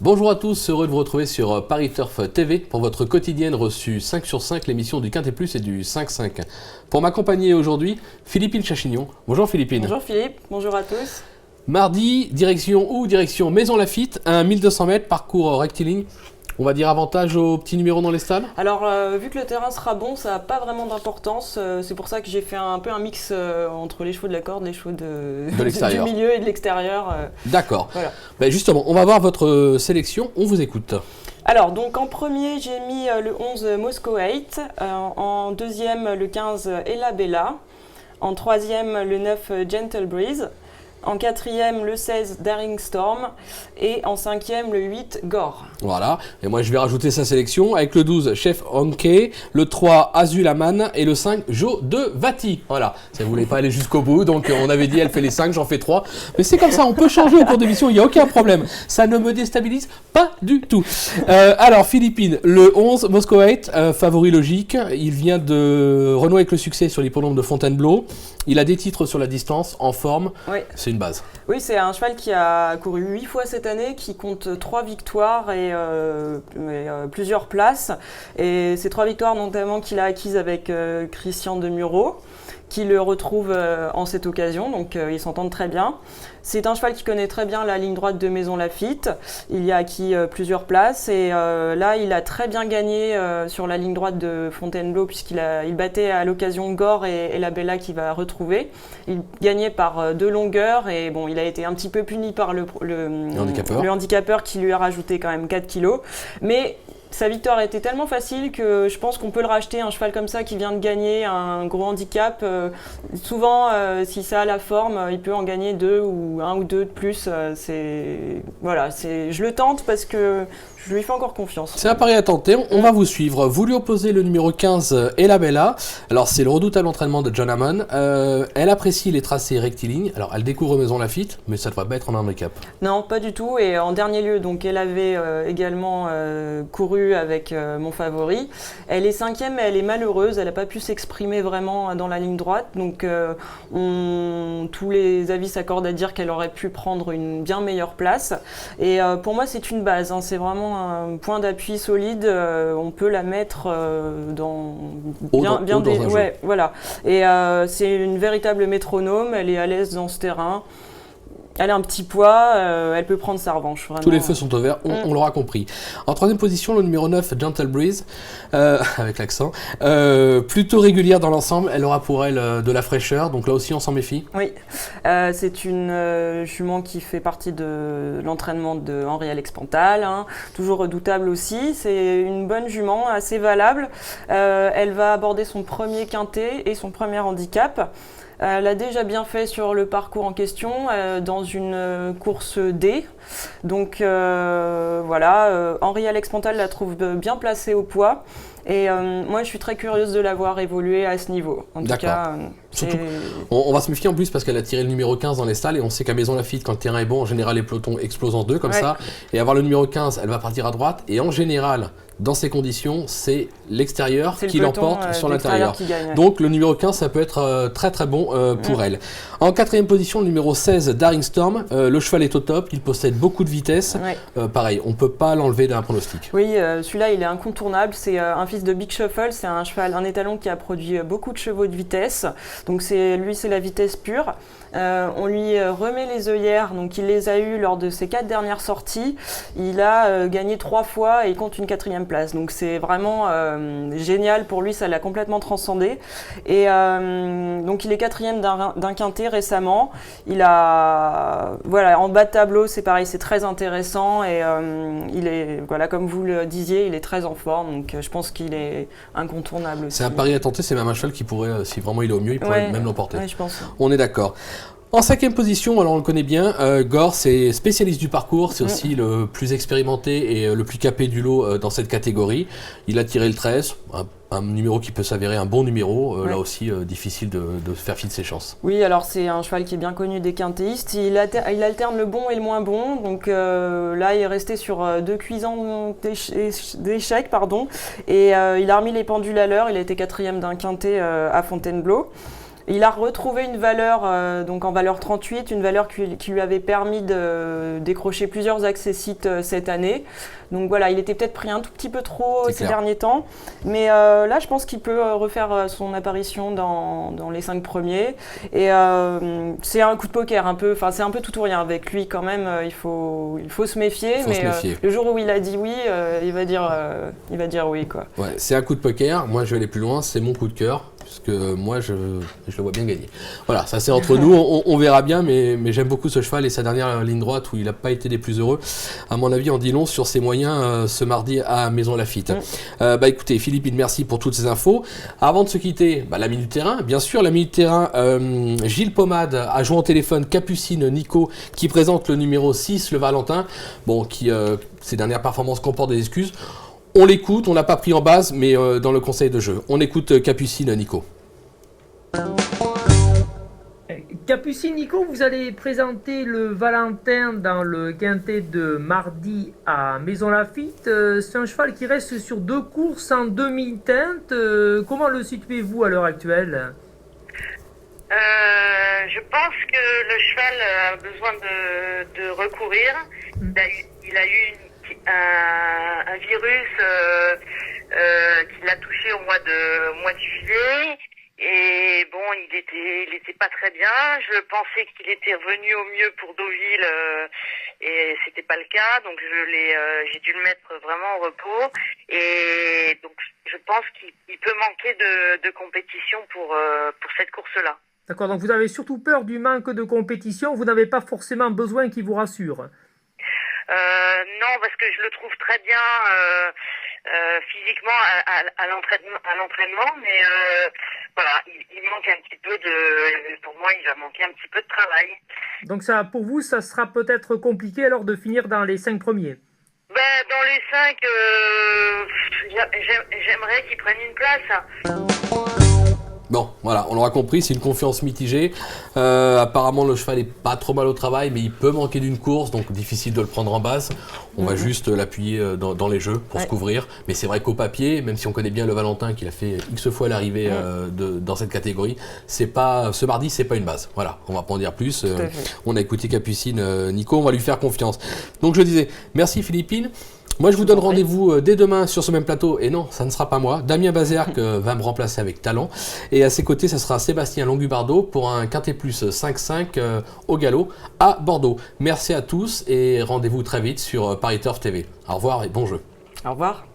Bonjour à tous, heureux de vous retrouver sur Paris Turf TV pour votre quotidienne reçue 5 sur 5, l'émission du Quintet Plus et du 5-5. Pour m'accompagner aujourd'hui, Philippine Chachignon. Bonjour Philippine. Bonjour Philippe, bonjour à tous. Mardi, direction Maison Lafitte, un 1200 mètres, parcours rectiligne. On va dire avantage aux petits numéros dans les stalles. Alors vu que le terrain sera bon, ça n'a pas vraiment d'importance. C'est pour ça que j'ai fait un peu un mix entre les chevaux de la corde, les chevaux de l'extérieur. du milieu et de l'extérieur. D'accord. Voilà. Ben justement, on va voir votre sélection, on vous écoute. Alors donc en premier j'ai mis le 11 Moscow 8, en deuxième le 15 Ella Bella, en troisième le 9 Gentle Breeze, en quatrième le 16 Daring Storm et en cinquième le 8 Gore. Voilà, et moi je vais rajouter sa sélection avec le 12 Chef Honke, le 3 Azulaman et le 5 Jo de Vati. Voilà, ça ne voulait pas aller jusqu'au bout, donc on avait dit elle fait les 5, j'en fais 3. Mais c'est comme ça, on peut changer au cours de l'émission, il n'y a aucun problème. Ça ne me déstabilise pas du tout. Alors Philippine, le 11 Moscow 8, favori logique, il vient de renouer avec le succès sur l'hippodrome de Fontainebleau. Il a des titres sur la distance, en forme, Oui. c'est une base. Oui, c'est un cheval qui a couru 8 fois cette année, qui compte 3 victoires et plusieurs places. Et ces 3 victoires notamment qu'il a acquises avec Christian de Muro, qui le retrouve en cette occasion, donc ils s'entendent très bien. C'est un cheval qui connaît très bien la ligne droite de Maison Lafitte, il y a acquis plusieurs places et là il a très bien gagné sur la ligne droite de Fontainebleau puisqu'il battait à l'occasion Gore et la Bella qu'il va retrouver. Il gagnait par 2 longueurs et bon, il a été un petit peu puni par le handicapeur qui lui a rajouté quand même 4 kilos. Mais sa victoire était tellement facile que je pense qu'on peut le racheter, un cheval comme ça qui vient de gagner un gros handicap. Souvent, si ça a la forme, il peut en gagner 2 ou 1 ou 2 de plus. Je le tente parce que je lui fais encore confiance. C'est un pari à tenter, on va vous suivre. Vous lui opposez le numéro 15, Ella Bella. Alors c'est le redoutable entraînement de John Hammond. Elle apprécie les tracés rectilignes. Alors elle découvre Maison Lafitte, mais ça ne devrait pas être un handicap. Non, pas du tout. Et en dernier lieu, donc elle avait également couru avec mon favori. Elle est 5e, mais elle est malheureuse. Elle n'a pas pu s'exprimer vraiment dans la ligne droite. Donc tous les avis s'accordent à dire qu'elle aurait pu prendre une bien meilleure place. Et pour moi, c'est une base. C'est vraiment un point d'appui solide. On peut la mettre dans bien des. Ouais, voilà. Et c'est une véritable métronome. Elle est à l'aise dans ce terrain. Elle a un petit poids, elle peut prendre sa revanche. Vraiment. Tous les feux sont au vert, on l'aura compris. En troisième position, le numéro 9, Gentle Breeze, avec l'accent. Plutôt régulière dans l'ensemble, elle aura pour elle de la fraîcheur, donc là aussi on s'en méfie. Oui, c'est une jument qui fait partie de l'entraînement de Henri-Alex Pantal, toujours redoutable aussi. C'est une bonne jument, assez valable. Elle va aborder son premier quintet et son premier handicap. Elle a déjà bien fait sur le parcours en question, dans une course D. Donc voilà, Henri-Alex Pantal la trouve bien placée au poids. Et moi, je suis très curieuse de la voir évoluer à ce niveau. En tout cas, surtout, on va se méfier en plus parce qu'elle a tiré le numéro 15 dans les stalles et on sait qu'à Maison Lafitte, quand le terrain est bon, en général, les pelotons explosent en deux comme ça. Et avoir le numéro 15, elle va partir à droite. Et en général, dans ces conditions, c'est l'extérieur qui l'emporte sur l'intérieur. Donc le numéro 15, ça peut être très très bon pour elle. En quatrième position, le numéro 16, Daring Storm. Le cheval est au top, il possède beaucoup de vitesse. Pareil, on ne peut pas l'enlever d'un pronostic. Oui, celui-là, il est incontournable. C'est un fils de Big Shuffle. C'est un cheval, un étalon qui a produit beaucoup de chevaux de vitesse. Donc c'est la vitesse pure. On lui remet les œillères, donc il les a eues lors de ses 4 dernières sorties. Il a gagné 3 fois et il compte une 4e place. Donc c'est vraiment génial pour lui, ça l'a complètement transcendé. Et donc il est 4e d'un quintet récemment. Il a, voilà, en bas de tableau, c'est pareil, c'est très intéressant et il est, voilà, comme vous le disiez, il est très en forme. Donc je pense qu'il est incontournable aussi. C'est un pari à tenter, c'est même un cheval qui pourrait, si vraiment il est au mieux, il pourrait même l'emporter. Ouais, je pense. On est d'accord. En 5e position, alors on le connaît bien, Gore, c'est spécialiste du parcours, c'est aussi le plus expérimenté et le plus capé du lot dans cette catégorie. Il a tiré le 13, un numéro qui peut s'avérer un bon numéro, là aussi difficile de faire fi de ses chances. Oui, alors c'est un cheval qui est bien connu des quintéistes, il alterne le bon et le moins bon, donc là il est resté sur 2 cuisants d'échecs, et il a remis les pendules à l'heure, il a été 4e d'un quintet à Fontainebleau. Il a retrouvé une valeur, donc en valeur 38, une valeur qui lui avait permis de décrocher plusieurs accessites cette année. Donc voilà, il était peut-être pris un tout petit peu trop ces derniers temps. Mais là, je pense qu'il peut refaire son apparition dans les 5 premiers. Et c'est un coup de poker un peu, enfin c'est un peu tout ou rien avec lui quand même. Il faut se méfier. Le jour où il a dit oui, il va dire oui, quoi. Ouais, c'est un coup de poker. Moi, je vais aller plus loin. C'est mon coup de cœur. Parce que moi, je le vois bien gagner. Voilà, ça c'est entre nous, on verra bien, mais j'aime beaucoup ce cheval et sa dernière ligne droite où il n'a pas été des plus heureux. À mon avis, en dit long sur ses moyens ce mardi à Maison Lafitte. Écoutez, Philippine, merci pour toutes ces infos. Avant de se quitter, la Minute Terrain, bien sûr, la Minute Terrain, Gilles Pommade a joué au téléphone Capucine Nico qui présente le numéro 6, le Valentin, qui ses dernières performances comportent des excuses. On l'écoute, on l'a pas pris en base, mais dans le conseil de jeu. On écoute Capucine Nico. Capucine Nico, vous allez présenter le Valentin dans le quintet de mardi à Maison Lafitte. C'est un cheval qui reste sur 2 courses en demi-teinte. Comment le situez-vous à l'heure actuelle ? Je pense que le cheval a besoin de recourir. Il a eu un virus qui l'a touché au mois de juillet et bon, il était pas très bien. Je pensais qu'il était revenu au mieux pour Deauville et c'était pas le cas, donc j'ai dû le mettre vraiment au repos et donc je pense qu'il peut manquer de compétition pour cette course-là. D'accord, donc vous avez surtout peur du manque de compétition, vous n'avez pas forcément besoin qu'il vous rassure. Non, parce que je le trouve très bien physiquement à l'entraînement, mais voilà, il manque un petit peu pour moi, il va manquer un petit peu de travail. Donc ça, pour vous, ça sera peut-être compliqué alors de finir dans les 5 premiers. Dans les 5, j'aimerais qu'il prenne une place. Bon, voilà, on l'aura compris, c'est une confiance mitigée. Apparemment, le cheval est pas trop mal au travail, mais il peut manquer d'une course, donc difficile de le prendre en base. On va juste l'appuyer dans les jeux pour se couvrir. Mais c'est vrai qu'au papier, même si on connaît bien le Valentin, qu'il a fait X fois l'arrivée dans cette catégorie, ce mardi, c'est pas une base. Voilà, on va pas en dire plus. On a écouté Capucine Nico, on va lui faire confiance. Donc je disais, merci Philippine. Moi, je vous donne rendez-vous dès demain sur ce même plateau. Et non, ça ne sera pas moi. Damien Bazerc va me remplacer avec talent. Et à ses côtés, ça sera Sébastien Longubardo pour un Quintet Plus 5-5 au galop à Bordeaux. Merci à tous et rendez-vous très vite sur Paris Turf TV. Au revoir et bon jeu. Au revoir.